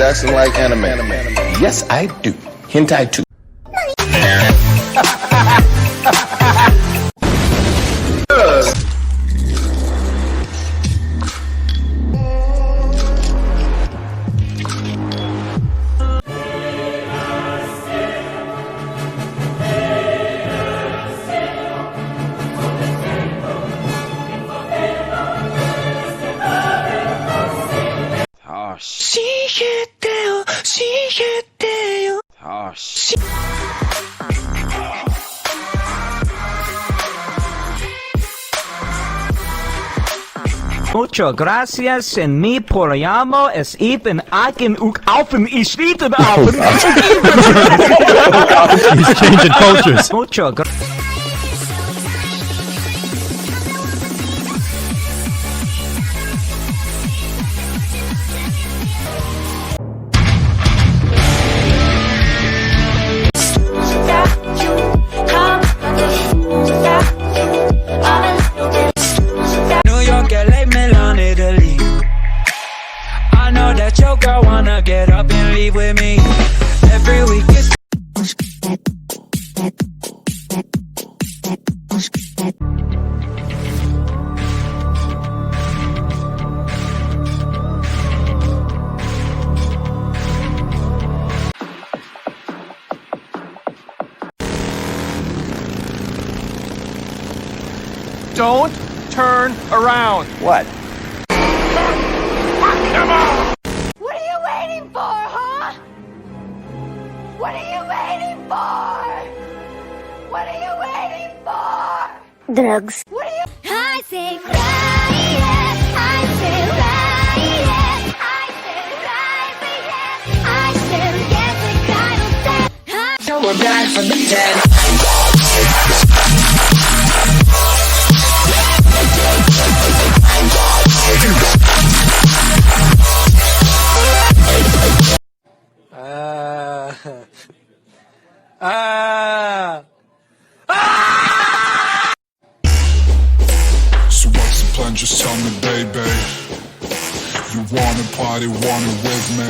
assassin like anime? Yes, I do. Hentai too. Oh shit. Muchas gracias en mi programa es even Aken uk Alpen is Schweden Alpen. He's changing cultures. Muchas gracias. Your girl wanna get up and leave with me. Every week is Don't turn around. What? Come on! What are you waiting for, huh? What are you waiting for? What are you waiting for? Drugs. What are you? I say riot, I say riot, I say riot, I say get the kind of that. so we're back from the dead. So what's the plan? Just tell me, baby. You wanna party, wanna with me?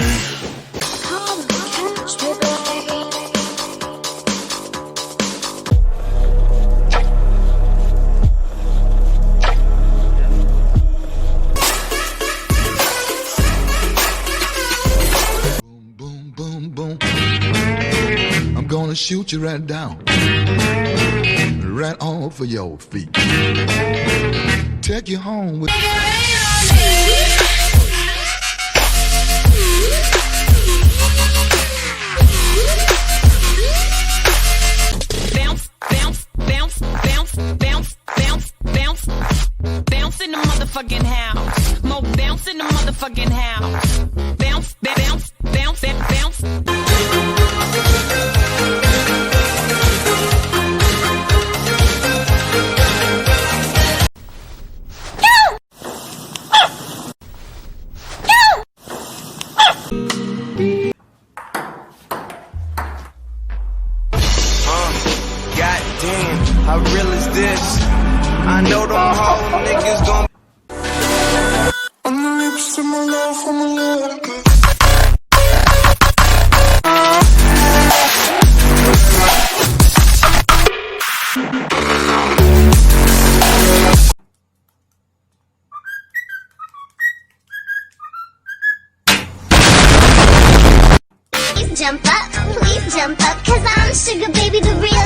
Boom, boom, boom, boom. I'm gonna shoot you right down, right off of your feet. Take you home with. Bounce, bounce, bounce, bounce, bounce, bounce, bounce, bounce in the motherfucking house. More bounce in the motherfucking house. Bounce, bounce, bounce, bounce. Goddamn, how real is this? I know them whole niggas gon' On the lips to my love, from my love. Please jump up, 'cause I'm sugar baby the real.